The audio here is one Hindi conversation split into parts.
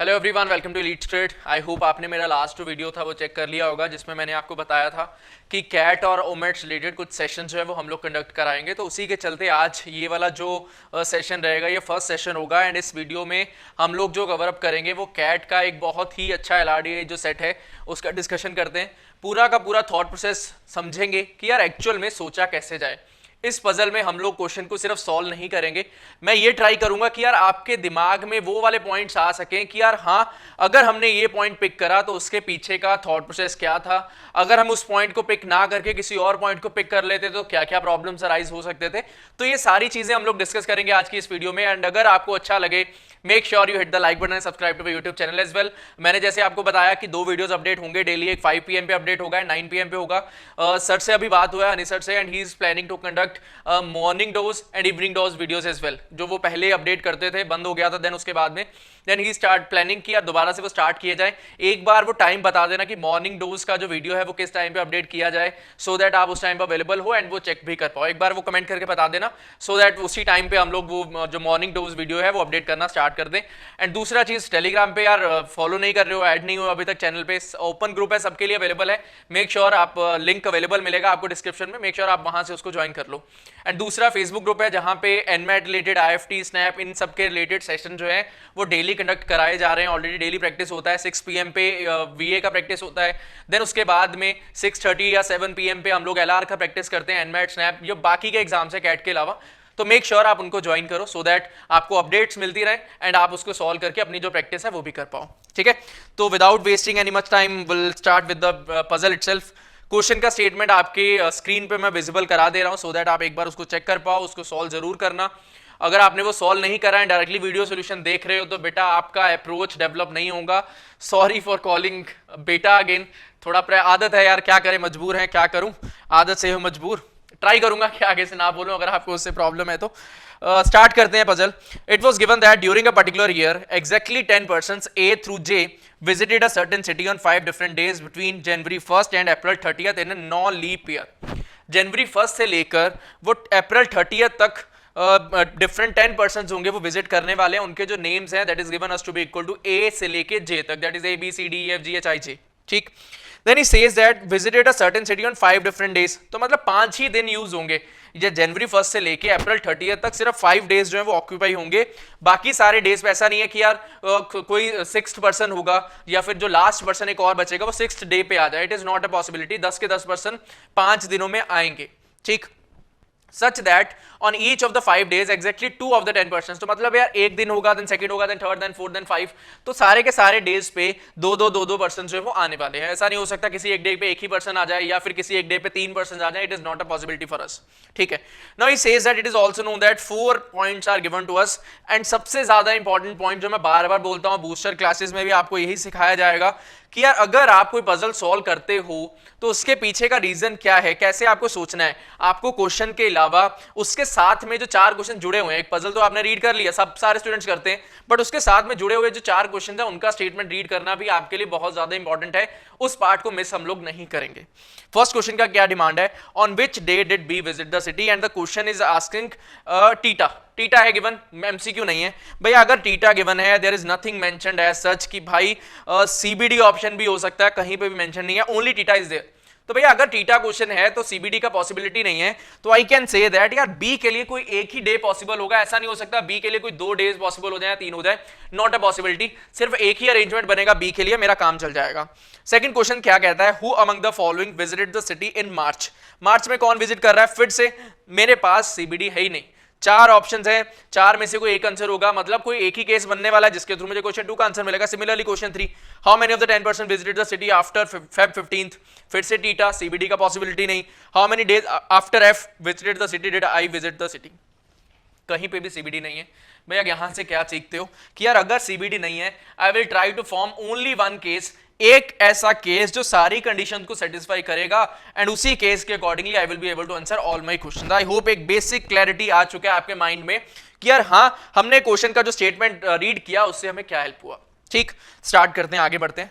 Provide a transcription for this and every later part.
Hello everyone, welcome to lead straight. I hope आपने मेरा लास्ट जो वीडियो था वो चेक कर लिया होगा, जिसमें मैंने आपको बताया था कि कैट और ओमेट्स रिलेटेड कुछ सेशन जो है वो हम लोग कंडक्ट कराएंगे। तो उसी के चलते आज ये वाला जो सेशन रहेगा ये फर्स्ट सेशन होगा। एंड इस वीडियो में हम लोग जो कवर अप करेंगे वो कैट का एक बहुत ही अच्छा एलआरडी जो सेट है उसका डिस्कशन करते हैं। पूरा का पूरा थॉट प्रोसेस समझेंगे कि यार एक्चुअल में सोचा कैसे जाए। इस पजल में हम लोग क्वेश्चन को सिर्फ सॉल्व नहीं करेंगे, मैं ये ट्राई करूंगा कि यार आपके दिमाग में वो वाले पॉइंट्स आ सकें कि यार हाँ, अगर हमने ये पॉइंट पिक करा तो उसके पीछे का थॉट प्रोसेस क्या था, अगर हम उस पॉइंट को पिक ना करके किसी और पॉइंट को पिक कर लेते तो क्या क्या प्रॉब्लम्स अराइज हो सकते थे। तो ये सारी चीजें हम लोग डिस्कस करेंगे आज की इस वीडियो में। एंड अगर आपको अच्छा लगे, make sure you hit the like button and subscribe to YouTube channel as well. मैंने जैसे आपको बताया कि 2 वीडियोस अपडेट होंगे डेली, एक 5 PM पे अपडेट होगा, 9 PM पे होगा। सर से अभी बात हुआ है, हनी सर से, and he is planning to conduct morning dose and evening dose videos as well. जो वो पहले अपडेट करते थे, बंद हो गया था, देन उसके बाद में देन ही स्टार्ट प्लानिंग किया दोबारा से वो स्टार्ट किए जाए। एक बार वो टाइम बता देना कि मॉर्निंग डोज का जो वीडियो है वो किस टाइम पे अपडेट किया जाए, सो दैट आप उस टाइम पर अवेलेबल हो एंड वो चेक भी कर पाओ। एक बार वो कमेंट करके बता देना, सो दैट उसी टाइम पे हम लोग वो जो मॉर्निंग डोज वीडियो है वो अपडेट करना स्टार्ट कर दें। एंड दूसरा चीज, टेलीग्राम पे यार फॉलो नहीं कर रहे हो, ऐड नहीं हो अभी तक चैनल पे, ओपन ग्रुप है, सबके लिए अवेलेबल है। मेक श्योर आप लिंक अवेलेबल मिलेगा आपको डिस्क्रिप्शन में, मेक श्योर आप वहां से उसको ज्वाइन कर लो। एंड दूसरा फेसबुक ग्रुप है जहां पे एनमैट रिलेटेड, IFT, स्नैप, इन सब के रिलेटेड सेशन जो है वो डेली कंडक्ट कराए जा रहे हैं। ऑलरेडी डेली प्रैक्टिस होता है, 6 PM पे VA का प्रैक्टिस होता है, देन उसके बाद में 6:30 या 7 PM पे हम लोग LR का प्रैक्टिस करते हैं, एनमैट, स्नैप, जो बाकी के एग्जाम्स है कैट के अलावा। तो मेक श्योर आप उनको ज्वाइन करो, सो दैट आपको अपडेट्स मिलती रहे एंड आप उसको सॉल्व करके अपनी जो प्रैक्टिस है वो भी कर पाओ। ठीक है, तो without wasting any much time will start with the puzzle itself. Question का स्टेटमेंट आपके स्क्रीन पे मैं विजिबल करा दे रहा हूं, सो दैट आप एक बार उसको चेक कर पाओ, उसको सॉल्व जरूर करना। अगर आपने वो सॉल्व नहीं करा है, डायरेक्टली वीडियो सोल्यूशन देख रहे हो, तो बेटा आपका अप्रोच डेवलप नहीं होगा। सॉरी फॉर कॉलिंग बेटा अगेन, थोड़ा आदत है यार, क्या करें, मजबूर है, क्या करूं, आदत से हो मजबूर। ट्राई करूंगा कि आगे से ना बोलूं, अगर आपको उससे प्रॉब्लम है तो। स्टार्ट करते हैं puzzle. It was given that during a particular year exactly 10 persons A through J visited a certain city on 5 different days between January 1st and April 30th in a non-leap year। January 1st से लेकर वो अप्रैल 30th तक डिफरेंट 10 पर्सन होंगे वो विजिट करने वाले हैं। उनके जो नेम्स हैं that is given us to be equal to A से लेके J तक, दैट इज ABCDEFGHIJ। ठीक, then he says that visited a certain city on 5 different days. तो मतलब 5 ही दिन यूज होंगे। ये जनवरी 1st से लेके अप्रैल 30th तक सिर्फ 5 डेज जो है वो ऑक्यूपाई होंगे। बाकी सारे डेज पे ऐसा नहीं है कि यार कोई 6th पर्सन होगा या फिर जो लास्ट पर्सन एक और बचेगा वो 6th डे पे आ जाए। It is not a possibility. 10 के 10 पर्सन 5 दिनों में आएंगे। ठीक, such that on each of the 5 days exactly 2 of the 10 persons। तो मतलब यार एक दिन होगा, then second होगा, then third, then fourth, then 5, तो सारे के सारे डेज पे दो पर्सन जो है वो आने वाले हैं। ऐसा नहीं हो सकता किसी एक डे पे एक ही पर्सन आ जाए या फिर किसी एक डे पे 3 पर्सन आ जाए। It is not a possibility for us. ठीक है, now he says that it is also known that 4 points are given to us. And सबसे ज्यादा इंपॉर्टेंट पॉइंट जो मैं बार बार बोलता हूं, बूस्टर क्लासेस में भी आपको यही सिखाया जाएगा कि यार अगर आप कोई पजल सॉल्व करते हो तो उसके पीछे का रीजन क्या है, कैसे आपको सोचना है। आपको क्वेश्चन के अलावा उसके साथ में जो 4 क्वेश्चन जुड़े हुए हैं, एक पजल तो आपने रीड कर लिया, सब सारे स्टूडेंट्स करते हैं, बट उसके साथ में जुड़े हुए जो 4 क्वेश्चन है उनका स्टेटमेंट रीड करना भी आपके लिए बहुत ज्यादा इंपॉर्टेंट है। उस पार्ट को मिस हम लोग नहीं करेंगे। फर्स्ट क्वेश्चन का क्या डिमांड है, on which day did B visit the city, and the question is asking TITA. TITA है गिवन, एमसीक्यू नहीं है भैया। अगर टीटा गिवन है, there is nothing mentioned as such कि भाई सीबीडी ऑप्शन भी हो सकता है, कहीं पे भी मेंशन नहीं है, ओनली टीटा इज देयर। तो भैया अगर टीटा क्वेश्चन है तो सीबीडी का पॉसिबिलिटी नहीं है, तो आई कैन से दैट यार बी के लिए कोई एक ही डे पॉसिबल होगा। ऐसा नहीं हो सकता बी के लिए कोई 2 डेज पॉसिबल हो जाए, 3 हो जाए, नॉट अ पॉसिबिलिटी। सिर्फ एक ही अरेंजमेंट बनेगा बी के लिए, मेरा काम चल जाएगा। सेकंड क्वेश्चन क्या कहता है, who among the following visited the city in March. मार्च में कौन विजिट कर रहा है, फिर से मेरे पास सीबीडी है ही नहीं। 4 ऑप्शंस हैं, 4 में से कोई एक आंसर होगा, मतलब कोई एक ही केस बनने वाला है जिसके थ्रू मुझे क्वेश्चन 2 का आंसर मिलेगा। Similarly question 3, how many of the 10 person visited the city after Feb 15th, फिर से टीटा, सीबीडी का पॉसिबिलिटी नहीं। How many days after F visited the city did I visit the city, कहीं पे भी सीबीडी नहीं है। भैया यहां से क्या सीखते हो कि यार अगर सीबीडी नहीं है, I will try to form only one case, एक ऐसा केस जो सारी कंडीशन को सेटिस्फाई करेगा, एंड उसी केस के accordingly I will be able to answer all my questions. I hope एक बेसिक क्लैरिटी आ चुका है आपके माइंड में कि यार हाँ, हमने क्वेश्चन का जो स्टेटमेंट रीड किया उससे हमें क्या हेल्प हुआ। ठीक, स्टार्ट करते हैं, आगे बढ़ते हैं।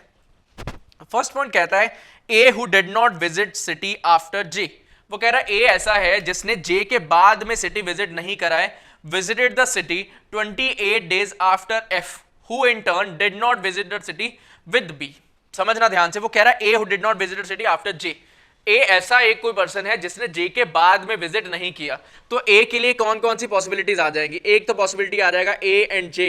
फर्स्ट पॉइंट कहता है A who did not visit city after J. वो कह रहा है ए ऐसा है जिसने जे के बाद में सिटी विजिट नहीं करा है। Visited the city 28 days after F who in turn did not visit the city with B। समझना ध्यान से, वो कह रहा है A who did not visit the city after J। ए ऐसा एक कोई पर्सन है जिसने जे के बाद में विजिट नहीं किया, तो ए के लिए कौन कौन सी पॉसिबिलिटीज आ जाएगी? एक तो पॉसिबिलिटी आ जाएगा ए एंड जे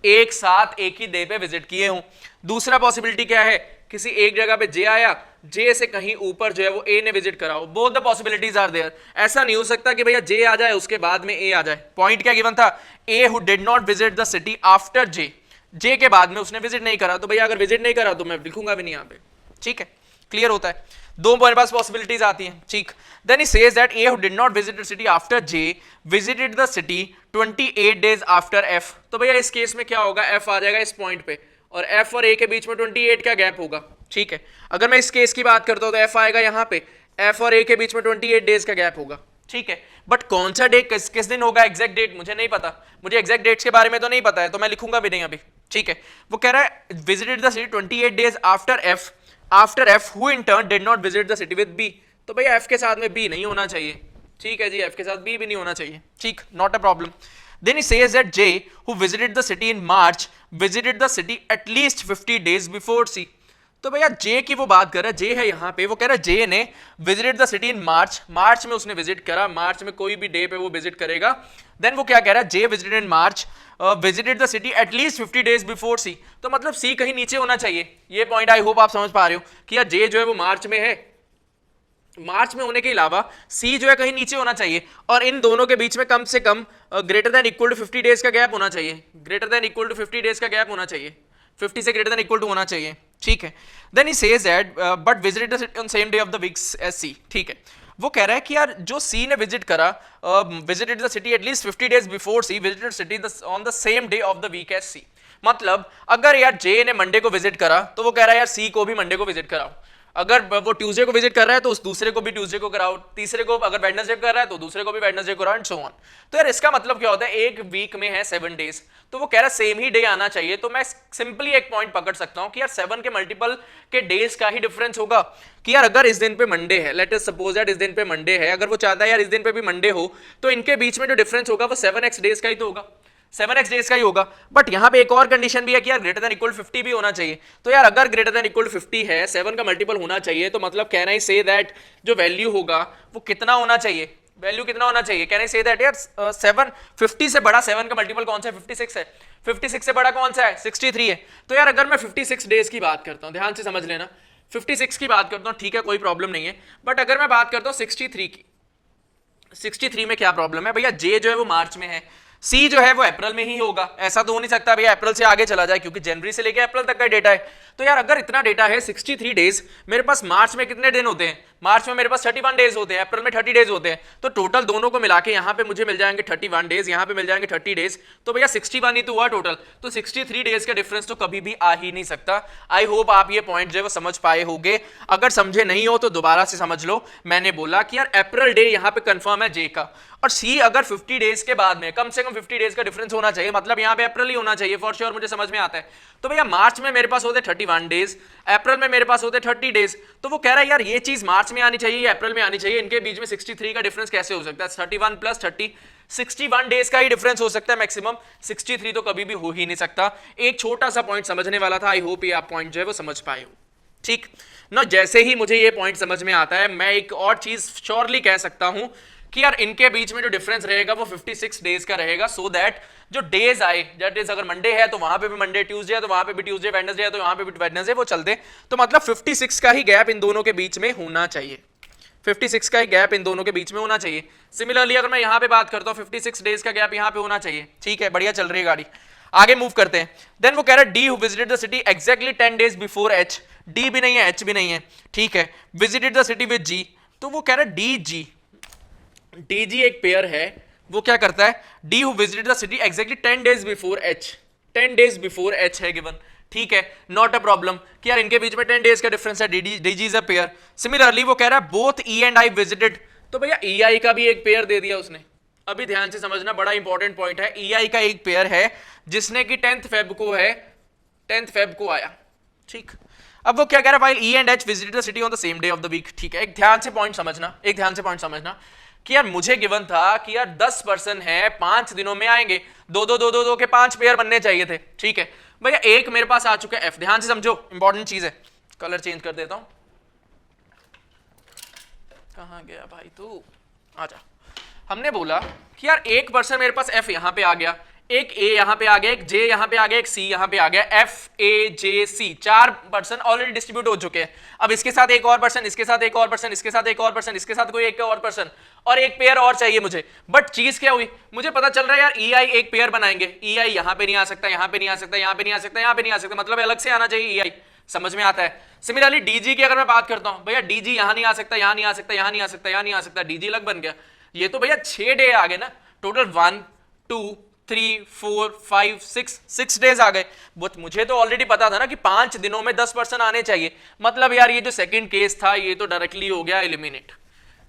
एक साथ एक ही डे पे विजिट किए हों। दूसरा पॉसिबिलिटी क्या है? किसी एक जगह पे जे आया, जे से कहीं ऊपर जो है वो ए ने विजिट करा हो। Both the possibilities are there. ऐसा नहीं हो सकता कि भैया जे आ जाए उसके बाद में ए आ जाए। पॉइंट क्या गिवन था? A who did not visit the city after J, J के बाद में उसने विजिट नहीं करा। तो भैया अगर विजिट नहीं करा तो मैं लिखूंगा भी नहीं यहाँ पे। ठीक है, क्लियर होता है? दो मेरे पास पॉसिबिलिटीज आती हैं। ठीक, then he says that A who did not visit the city after J visited the city 28 days after F. तो भैया इस केस में क्या होगा? एफ आ जाएगा इस पॉइंट पे और एफ और ए के बीच में 28 का गैप होगा। ठीक है, अगर मैं इस केस की बात करता हूं तो एफ आएगा यहाँ पे, एफ और ए के बीच में 28 डेज का गैप होगा। ठीक है, बट कौन सा डे किस दिन होगा एग्जैक्ट डेट मुझे नहीं पता, मुझे एग्जैक्ट डेट्स के बारे में तो नहीं पता है, तो मैं लिखूंगा भी नहीं अभी। ठीक है, वो कह रहा है visited the city 28 days after F who in turn did not visit the city with B. तो भैया एफ के साथ में बी नहीं होना चाहिए। ठीक है जी, एफ के साथ बी भी नहीं होना चाहिए। ठीक, not a problem. Then he says that J who visited the city in March visited the city at least 50 days before C. तो भैया जे की वो बात कर रहा है, जे है यहाँ पे, वो कह रहा है जे ने visited the city in March, मार्च में उसने विजिट करा, मार्च में कोई भी डे पे वो विजिट करेगा। देन वो क्या कह रहा है? J visited in March visited the city at least 50 days before C. तो मतलब सी कहीं नीचे होना चाहिए। ये पॉइंट आई होप आप समझ पा रहे हो कि यार जे जो है वो मार्च में है, मार्च में होने के अलावा सी जो है कहीं नीचे होना चाहिए और इन दोनों के बीच में कम से कम greater than equal to 50 days का गैप होना चाहिए। Greater than equal to 50 days का गैप होना चाहिए, 50 से ग्रेटर देन इक्वल टू होना चाहिए। ठीक है, then he says that but visited the city on same day of the week as C. ठीक है, वो कह रहा है कि यार जो सी ने विजिट करा, visited the city at least 50 days before C visited city on the same day of the week as C. मतलब अगर यार जे ने मंडे को विजिट करा तो वो कह रहा है यार सी को भी मंडे को विजिट कराओ। अगर वो ट्यूसडे को विजिट कर रहा है तो उस दूसरे को भी ट्यूसडे को कराओ, तीसरे को अगर वेडनेसडे कर रहा है तो दूसरे को भी वेडनेसडे कराओ एंड सो ऑन। तो यार इसका मतलब क्या होता है? एक वीक में है 7 डेज, तो वो कह रहा है सेम ही डे आना चाहिए। तो मैं सिंपली एक पॉइंट पकड़ सकता हूं कि यार 7 के मल्टीपल के डेज का ही डिफरेंस होगा कि यार अगर इस दिन पे मंडे है, लेट अस सपोज दैट इस दिन पे मंडे है, अगर वो चाहता है यार इस दिन पे भी मंडे हो तो इनके बीच में जो डिफरेंस होगा वो 7x डेज का ही तो होगा, 7x डेज का ही होगा। बट यहाँ पे एक और कंडीशन भी है कि यार ग्रेटर देन इक्वल 50 भी होना चाहिए। तो यार अगर ग्रेटर देन इक्वल 50 है, 7 का मल्टीपल होना चाहिए, तो मतलब कैन आई से दैट जो वैल्यू होगा वो कितना होना चाहिए? वैल्यू कितना होना चाहिए? कैन आई से दैट यार 7 50 से बड़ा 7 का मल्टीपल कौन सा है? 56 है। 56 से बड़ा कौन सा है? 63 है। तो यार अगर मैं 56 डेज की बात करता हूँ, ध्यान से समझ लेना, 56 की बात करता हूँ, ठीक है कोई प्रॉब्लम नहीं है। बट अगर मैं बात करता हूँ 63 की, 63 में क्या प्रॉब्लम है? भैया जे जो है वो मार्च में है, सी जो है वो अप्रैल में ही होगा। ऐसा तो हो नहीं सकता भैया अप्रैल से आगे चला जाए, क्योंकि जनवरी से लेके अप्रैल तक का डेटा है। तो यार अगर इतना डेटा है 63 डेज, मेरे पास मार्च में कितने दिन होते हैं? मार्च में मेरे पास 31 डेज होते हैं, अप्रैल में 30 डेज होते हैं। तो टोटल दोनों को मिला के यहाँ पे मुझे मिल जाएंगे 31 डेज, यहाँ पे मिल जाएंगे 30 डेज। तो भैया 61 ही तो हुआ टोटल। तो 63 डेज का डिफरेंस तो कभी भी आ ही नहीं सकता। आई होप आप ये पॉइंट जो है वो समझ पाए होंगे। अगर समझे नहीं हो तो दोबारा से समझ लो। मैंने बोला कि यार अप्रैल डे यहाँ पे कंफर्म है जे का, और सी अगर 50 डेज के बाद में कम से कम 50 डेज का डिफरेंस होना चाहिए, मतलब यहाँ पे अप्रैल ही होना चाहिए फॉर श्योर, मुझे समझ में आता है। तो भैया मार्च में मेरे पास होते 31 डेज, अप्रैल में मेरे पास होते 30 डेज। तो वो कह रहा है यार ये चीज मार्च में आनी चाहिए, अप्रैल में आनी चाहिए, इनके बीच में 63 का डिफरेंस कैसे हो सकता है? 31 प्लस 30 61 डेज का ही डिफरेंस हो सकता है मैक्सिमम, 63 तो कभी भी हो ही नहीं सकता। एक छोटा सा पॉइंट समझने वाला था, आई होप ये आप पॉइंट जो है वो समझ पाए हो। ठीक ना, जैसे ही मुझे ये पॉइंट समझ में आता है, मैं एक और चीज श्योरली कह सकता हूं कि यार इनके बीच में जो डिफरेंस रहेगा वो 56 डेज का रहेगा, सो दैट जो डेज आए, दैट इज अगर मंडे है तो वहां पे भी मंडे, ट्यूसडे है तो वहां पे भी ट्यूसडे, वेडनेसडे है तो वहां पे भी वेडनेसडे, वो चलते। तो मतलब 56 का ही गैप इन दोनों के बीच में होना चाहिए, 56 का ही गैप इन दोनों के बीच में होना चाहिए। सिमिलरली अगर मैं यहाँ पे बात करता हूँ 56 डेज का गैप यहाँ पे होना चाहिए। ठीक है, बढ़िया चल रही है गाड़ी, आगे मूव करते हैं। देन वो कह रहा है D who visited the city exactly 10 days before H, D भी नहीं है एच भी नहीं है, ठीक है, visited the city with G. तो वो कह रहा है डी जी, डी जी एक पेयर है, वो क्या करता है? D who visited the city exactly 10 days before H, 10 days before H है गिवन, ठीक है, नॉट अ प्रॉब्लम कि यार इनके बीच में 10 डेज का डिफरेंस है, D G is a pair. Similarly वो कह रहा है both E and I visited, तो भैया ई आई का भी एक पेयर दे दिया उसने। अभी ध्यान से समझना, बड़ा इंपॉर्टेंट पॉइंट है, ई आई का एक पेयर है जिसने कि 10th फेब को है, 10th फेब को आया। ठीक, अब वो क्या कह रहा है? While E and H visited the city on the same day of the week. ठीक है, एक ध्यान से पॉइंट समझना, एक ध्यान से पॉइंट समझना कि यार मुझे गिवन था कि यार 10% है 5 दिनों में आएंगे, दो के 5 पेयर बनने चाहिए थे। ठीक है भैया, एक मेरे पास आ चुका है एफ, ध्यान से समझो इंपॉर्टेंट चीज है। कलर चेंज कर देता हूं, कहां गया भाई तू, आजा। हमने बोला कि यार 1% मेरे पास एफ यहां पे आ गया, एक ए यहां पे आ गया, एक जे यहां पे आ गया, एक सी यहां पे आ गया, F A J C 4% already distribute हो चुके हैं। अब इसके साथ एक और पर्सन, इसके साथ एक और पर्सन, इसके साथ एक और पर्सन, इसके साथ कोई एक और पर्सन, और एक पेयर और चाहिए मुझे। बट चीज क्या हुई, मुझे पता चल रहा है यार ई आई एक पेयर बनाएंगे, ई आई यहां पे नहीं आ सकता, यहां पे नहीं आ सकता, यहां पे नहीं आ सकता, यहां पे नहीं आ सकता, मतलब अलग से आना चाहिए ई आई, समझ में आता है। सिमिलरली डीजी की अगर मैं बात करता हूं, भैया डीजी यहां नहीं आ सकता, यहां नहीं आ सकता, यहां नहीं आ सकता, यहां नहीं आ सकता, डीजी अलग बन गया। ये तो भैया 6 डे आ गए ना टोटल, 1 2 3 4 5 6 डेज आ गए। बट मुझे तो ऑलरेडी पता था ना कि 5 दिनों में 10% आने चाहिए, मतलब यार ये जो सेकंड केस था ये तो डायरेक्टली हो गया एलिमिनेट,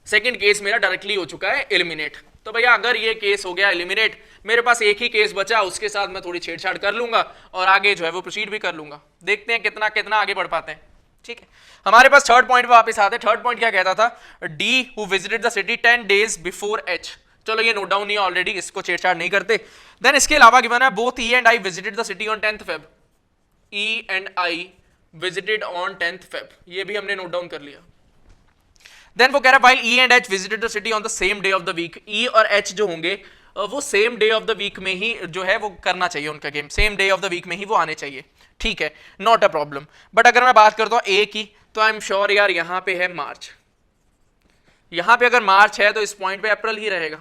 सेकंड केस मेरा डायरेक्टली हो चुका है एलिमिनेट। तो भैया अगर ये केस हो गया एलिमिनेट, मेरे पास एक ही केस बचा, उसके साथ मैं थोड़ी छेड़छाड़ कर लूंगा और आगे जो है वो प्रोसीड भी कर लूंगा, देखते हैं कितना कितना आगे बढ़ पाते हैं। ठीक है, हमारे पास थर्ड पॉइंट पे वापस आते हैं। थर्ड पॉइंट क्या कहता था, D who visited the city 10 days before H. चलो ये नोट डाउन नहीं है ऑलरेडी, इसको छेड़छाड़ नहीं करते। देन इसके अलावा गिवन है both E and I visited the city on 10th Feb, E and I visited on 10th Feb, ये भी हमने नोट डाउन कर लिया। देन वो कह रहा है while E and H visited the city on the same day of the week, E और एच जो होंगे वो same day of the week में ही जो है वो करना चाहिए उनका game, same day of the week में ही वो आने चाहिए। ठीक है, नॉट अ प्रॉब्लम। बट अगर मैं बात करता हूं ए की, तो आई एम श्योर यार यहां पे है मार्च, यहां पे अगर मार्च है तो इस पॉइंट पे अप्रैल ही रहेगा।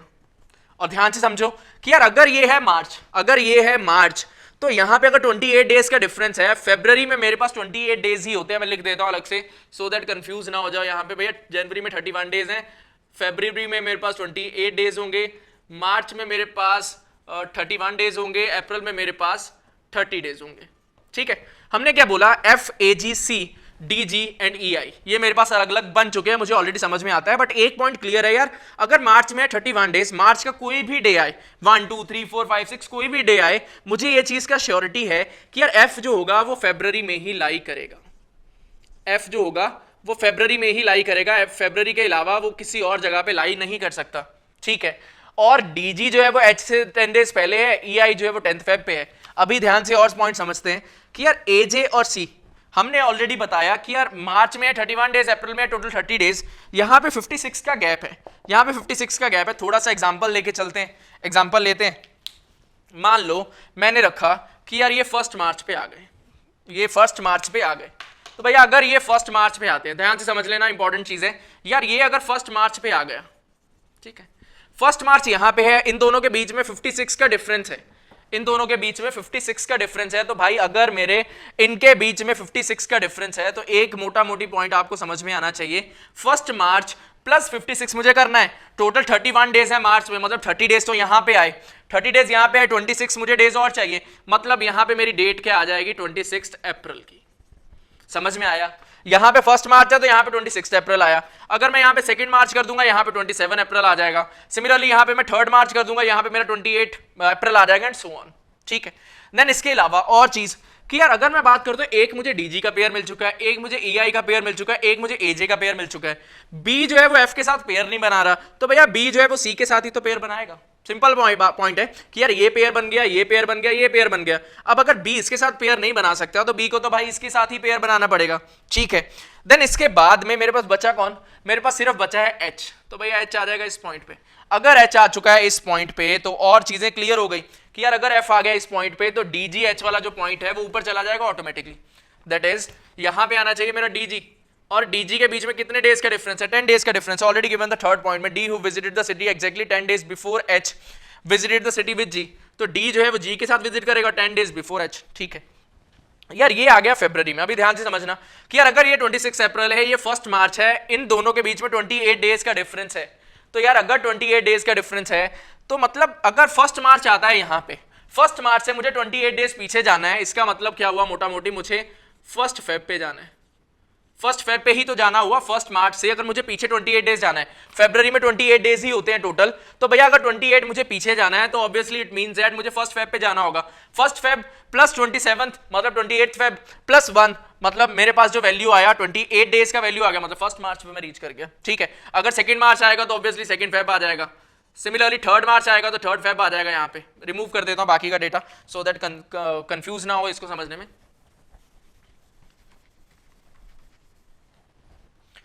और ध्यान से समझो कि यार अगर ये है मार्च, अगर ये है मार्च, तो यहां पे अगर 28 डेज का डिफरेंस है, फरवरी में मेरे पास 28 डेज ही होते हैं, मैं लिख देता हूं अलग से सो दैट कंफ्यूज ना हो जाओ। यहां पे भैया जनवरी में 31 डेज हैं, फरवरी में मेरे पास 28 डेज होंगे, मार्च में मेरे पास 31 डेज होंगे, अप्रैल में मेरे पास 30 डेज होंगे। ठीक है, हमने क्या बोला, F A G C D G and E I, ये मेरे पास अलग अलग बन चुके हैं, मुझे ऑलरेडी समझ में आता है। बट एक पॉइंट क्लियर है यार, अगर मार्च में 31 डेज, मार्च का कोई भी डे आए, 1 2 3 4 5 6 कोई भी डे आए, मुझे ये चीज का श्योरिटी है कि यार एफ जो होगा वो फरवरी में ही लाई करेगा, एफ जो होगा वो फरवरी में ही लाई करेगा, एफ फरवरी के अलावा वो किसी और जगह पे लाई नहीं कर सकता। ठीक है, और डीजी जो है वो एच से 10 डेज पहले है, ई आई जो है वो 10th Feb पे है। अभी ध्यान से और पॉइंट समझते हैं कि यार ए जे और सी, हमने ऑलरेडी बताया कि यार मार्च में 31 डेज, अप्रैल में टोटल 30 डेज, यहां पे 56 का गैप है, यहां पे 56 का गैप है। थोड़ा सा एग्जांपल लेके चलते हैं, एग्जांपल लेते हैं। मान लो मैंने रखा कि यार ये 1 मार्च पे आ गए, ये 1 मार्च पे आ गए, तो भैया अगर ये 1 मार्च पे आते हैं, ध्यान से समझ लेना इंपॉर्टेंट चीज है यार, ये अगर 1 मार्च पे आ गया, ठीक है, 1 मार्च यहां पे है, इन दोनों के बीच में 56 का डिफरेंस है, इन दोनों के बीच में 56 का डिफरेंस है। तो भाई अगर मेरे इनके बीच में 56 का डिफरेंस है, तो एक मोटा मोटी पॉइंट आपको समझ में आना चाहिए, 1 मार्च प्लस 56 मुझे करना है, टोटल 31 डेज है मार्च में, मतलब 30 डेज तो यहां पे आए, 30 डेज यहां पे है, 26 मुझे डेज और चाहिए, मतलब यहां पे मेरी डेट क्या आ जाएगी, 26 अप्रैल की। समझ में आया, यहां पे 1 मार्च है तो यहां पे 26 अप्रैल आया, अगर मैं यहां पे 2 मार्च कर दूंगा यहां पे 27 अप्रैल आ जाएगा, सिमिलरली यहां पे मैं 3 मार्च कर दूंगा यहां पे मेरा 28 अप्रैल आ जाएगा एंड सो ऑन। ठीक है, देन इसके अलावा और चीज कि यार अगर मैं बात करता हूं, एक मुझे डीजी का पेयर मिल चुका है, एक मुझे ईआई का पेयर मिल चुका है, एक मुझे एजे का पेयर मिल चुका है, बी जो है वो एफ के साथ पेयर नहीं बना रहा, तो भैया बी जो है वो सी के साथ ही तो पेयर बनाएगा। सिंपल पॉइंट है कि यार ये पेयर बन गया, ये पेयर बन गया, ये पेयर बन गया। अब अगर बी इसके साथ पेयर नहीं बना सकता तो बी को तो भाई इसके साथ ही पेयर बनाना पड़ेगा। ठीक है, देन इसके बाद में मेरे पास बचा कौन, मेरे पास सिर्फ बचा है एच, तो भैया एच आ जाएगा इस पॉइंट पे। अगर एच आ चुका है इस पॉइंट पे तो और चीजें क्लियर हो गई कि यार अगर एफ आ गया इस पॉइंट पे तो डीजी एच वाला जो पॉइंट है वो ऊपर चला जाएगा ऑटोमेटिकली, दैट इज यहां पे आना चाहिए मेरा डीजी, और डीजी के बीच में कितने डेज का डिफरेंस है, 10 डेज का difference, already given the third point में, D who visited the city exactly 10 days before H visited the city with G, तो डी जो है वो जी के साथ विजिट करेगा 10 डेज बिफोर एच। ठीक है यार, ये आ गया फरवरी में। अभी ध्यान से समझना कि यार अगर ये 26 अप्रैल है, ये 1 मार्च है, इन दोनों के बीच में 28 डेज का डिफरेंस है, तो यार अगर 28 डेज का डिफरेंस है तो मतलब अगर 1 मार्च आता है यहां पे, 1 मार्च से मुझे 28 डेज पीछे जाना है, इसका मतलब क्या हुआ, मोटा मोटी मुझे 1 फेब पे जाना है, 1 फेब पे ही तो जाना हुआ। 1 मार्च से अगर मुझे पीछे 28 डेज जाना है, फरवरी में 28 डेज ही होते हैं टोटल, तो भैया अगर 28 मुझे पीछे जाना है तो ऑब्वियसली इट मींस दैट मुझे 1 फेब पे जाना होगा। 1 फेब प्लस 27 मतलब 28 फेब प्लस 1 मतलब मेरे पास जो वैल्यू आया 28 डेज का वैल्यू आ गया, मतलब 1 मार्च पे मैं रीच कर गया, ठीक है। अगर 2 मार्च आएगा तो ऑब्वियसली 2 फेब आ जाएगा, सिमिलरली 3 मार्च आएगा तो 3 फेब आ जाएगा। यहाँ पे रिमूव कर देता हूँ बाकी का डेटा सो दैट कंफ्यूज ना हो इसको समझने में।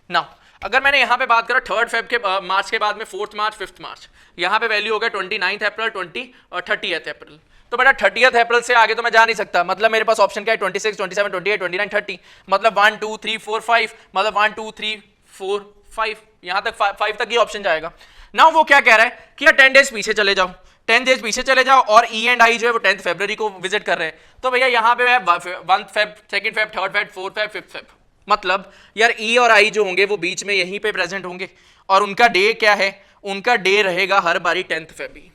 नाउ अगर मैंने यहाँ पे बात करा 3 फेब के मार्च के बाद में 4 मार्च 5 मार्च, यहाँ पे वैल्यू हो गया 29 अप्रैल 20 और 30 अप्रैल। तो बेटा 30 अप्रैल से आगे तो मैं जा नहीं सकता, मतलब मेरे पास ऑप्शन क्या है 26, 27, 28, 29, 30, मतलब 1 2 3 4 5, मतलब 1 2 3 4 5, यहाँ तक 5 तक ही ऑप्शन जाएगा। नाउ वो क्या कह रहा है कि यार 10 डेज पीछे चले जाओ, 10 डेज पीछे चले जाओ और ई एंड आई जो है वो 10 फरवरी को विजिट कर रहे हैं। तो भैया यहाँ पे मैं 1 Feb, 2 Feb, 3 Feb, 4 Feb, 5 Feb, मतलब यार ई और आई जो होंगे वो बीच में यहीं पे प्रेजेंट होंगे और उनका डे क्या है, उनका डे रहेगा हर बारी 10th फेब ही,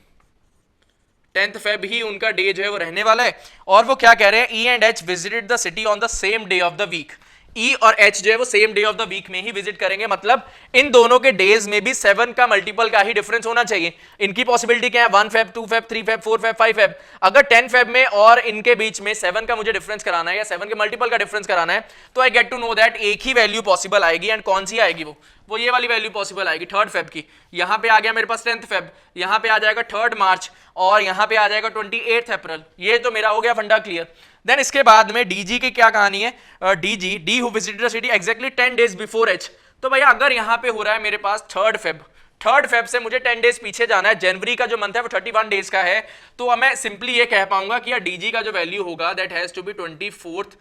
10th फेब ही उनका डे जो है वो रहने वाला है। और वो क्या कह रहे हैं, E and H visited the city on the same day of the week. E और एच जो है वो same day of the week में ही विजिट करेंगे, मतलब इन दोनों के डेज में भी 7 का मल्टीपल का ही डिफरेंस होना चाहिए। इनकी पॉसिबिलिटी क्या है 1 Feb, 2 Feb, 3 Feb, 4 Feb, 5 Feb. अगर 10 फेब में और इनके बीच में 7 का मुझे डिफरेंस कराना है या 7 के मल्टीपल का डिफरेंस कराना है, तो I get to know that एक ही वैल्यू पॉसिबल आएगी। एंड कौन सी आएगी, वो ये वाली वैल्यू पॉसिबल आएगी 3 फेब की। यहाँ पे आ गया मेरे पास 10th फेब, यहाँ पे आ जाएगा 3 मार्च और यहाँ पे आ जाएगा 28 अप्रैल। ये तो मेरा हो गया फंडा क्लियर। देन इसके बाद में डीजी की क्या कहानी है, D who visited the city exactly 10 days before H. तो भैया अगर यहाँ पे हो रहा है मेरे पास 3 फेब से मुझे 10 डेज पीछे जाना है, जनवरी का जो मंथ है वो 31 डेज का है, तो मैं सिंपली ये कह पाऊंगा कि यार डीजी का जो वैल्यू होगा दैट हैज टू बी 24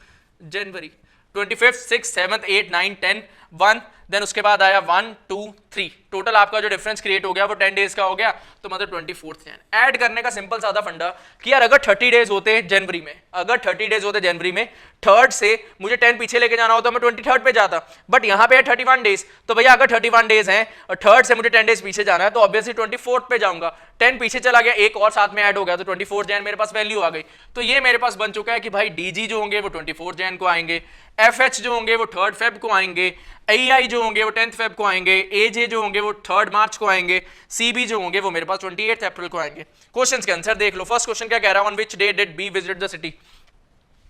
जनवरी, 25, 6, 7, 8, 9, 10, 1, देन उसके बाद आया 1 2 3, टोटल आपका जो डिफरेंस क्रिएट हो गया वो 10 डेज का हो गया, तो मतलब 24 जैन। ऐड करने का सिंपल सादा फंडा कि यार अगर 30 डेज होते जनवरी में, अगर 30 डेज होते जनवरी में, 3rd से मुझे 10 पीछे लेके जाना होता मैं 23rd पे जाता, बट यहाँ पे है 31 डेज। तो भैया अगर 31 डेज हैं और 3rd से मुझे 10 डेज पीछे जाना है तो ऑब्वियसली 24th पे जाऊंगा, 10 पीछे चला गया, एक और साथ में ऐड हो गया तो 24 जैन मेरे पास वैल्यू आ गई। तो ये मेरे पास बन चुका है कि भाई डीजी जो होंगे वो 24 जैन को आएंगे, एफएच जो होंगे वो 3rd फेब को आएंगे, आई जो होंगे वो 10th फेब को आएंगे, एजे जो होंगे वो 3rd मार्च को आएंगे, सीबी जो होंगे वो मेरे पास 28 अप्रैल को आएंगे। क्वेश्चंस के आंसर देख लो। फर्स्ट क्वेश्चन क्या कह रहा है, on which day did B visit the city.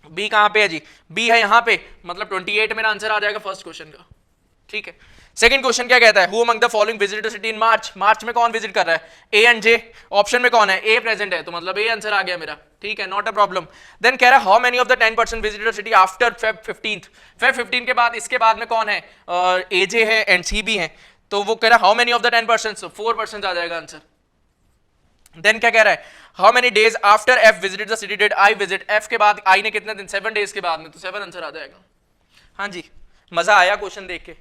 B कहां पे है जी, बी है यहां पे, मतलब 28 मेरा आंसर आ जाएगा फर्स्ट क्वेश्चन का, ठीक है। सेकंड क्वेश्चन क्या कहता है, who among the following visited the city in March. मार्च में कौन विजिट कर रहा है, ए एंड जे। ऑप्शन में कौन है, ए प्रेजेंट है, तो मतलब ए आंसर आ गया मेरा, ठीक है, नॉट अ प्रॉब्लम। देन कह रहा है how many of the 10% visited the city after Feb 15। Feb 15 के बाद, इसके बाद में कौन है, ए जे है एंड सी बी है, तो वो कह रहा है हाउ मेनी ऑफ द 10%, 4% आ जाएगा आंसर। देन क्या कह रहा है, how many days after F visited the city did I visit. F के बाद आई ने कितने दिन, 7 डेज के बाद में, तो 7 आंसर आ जाएगा। हाँ जी, मजा आया क्वेश्चन देख के,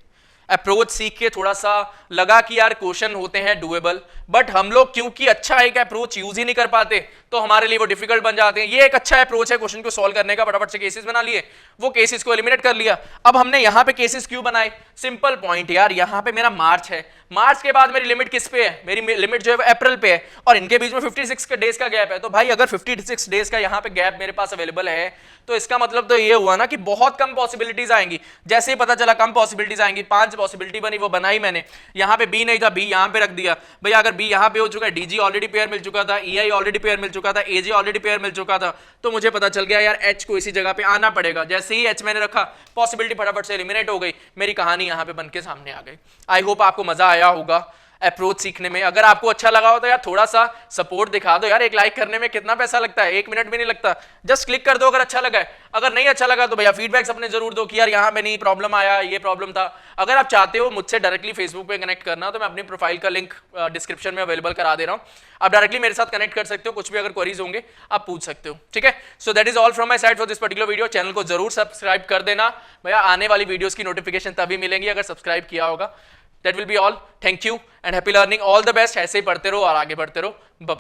अप्रोच सीख के थोड़ा सा लगा कि यार क्वेश्चन होते हैं डुएबल, बट हम लोग क्योंकि अच्छा एक अप्रोच यूज ही नहीं कर पाते तो हमारे लिए वो डिफिकल्ट बन जाते हैं। ये एक अच्छा अप्रोच है क्वेश्चन को सॉल्व करने का, फटाफट से केसेस बना लिए, वो केसेस को एलिमिनेट कर लिया। अब हमने यहाँ पे केसेस क्यों बनाए, सिंपल पॉइंट यार, यहाँ पे मेरा मार्च है, मार्च के बाद मेरी लिमिट किस पे है, मेरी लिमिट जो है अप्रैल पे है, और इनके बीच में 56 डेज का गैप है। तो भाई अगर 56 डेज का यहाँ पे गैप मेरे पास अवेलेबल है तो इसका मतलब तो ये हुआ ना कि बहुत कम पॉसिबिलिटीज आएंगी। जैसे ही पता चला कम पॉसिबिलिटीज आएंगी, 5 पॉसिबिलिटी बनी, वो बनाई मैंने। यहाँ पे बी नहीं था, बी यहाँ पे रख दिया। भैया अगर बी यहाँ पे हो चुका है, डीजी ऑलरेडी पेयर मिल चुका था, ई आई ऑलरेडी पेयर मिल चुका था, एजी ऑलरेडी पेयर मिल चुका था, तो मुझे पता चल गया यार एच को इसी जगह पे आना पड़ेगा। जैसे ही एच मैंने रखा, पॉसिबिलिटी फटाफट से एलिमिनेट हो गई, मेरी कहानी यहाँ पे बनके सामने आ गई। आई होप आपको मजा आया होगा अप्रोच सीखने में। अगर आपको अच्छा लगा हो तो यार थोड़ा सा सपोर्ट दिखा दो यार, एक लाइक करने में कितना पैसा लगता है, 1 मिनट भी नहीं लगता, जस्ट क्लिक कर दो अगर अच्छा लगा है। अगर नहीं अच्छा लगा तो भैया फीडबैक्स अपने जरूर दो कि यार यहाँ पे नहीं प्रॉब्लम आया, ये प्रॉब्लम था। अगर आप चाहते हो मुझसे डायरेक्टली फेसबुक पे कनेक्ट करना तो मैं अपनी प्रोफाइल का लिंक डिस्क्रिप्शन में अवेलेबल करा दे रहा हूँ, आप डायरेक्टली मेरे साथ कनेक्ट कर सकते हो, कुछ भी अगर क्वेरीज होंगे आप पूछ सकते हो, ठीक है। So that is all from my side for this particular video. Channel को जरूर सब्सक्राइब कर देना भैया, आने वाली वीडियोस की नोटिफिकेशन तभी मिलेंगी अगर सब्सक्राइब किया होगा। That will be all. Thank you and happy learning. All the best. ऐसे ही पढ़ते रहो और आगे बढ़ते रहो। Bye bye.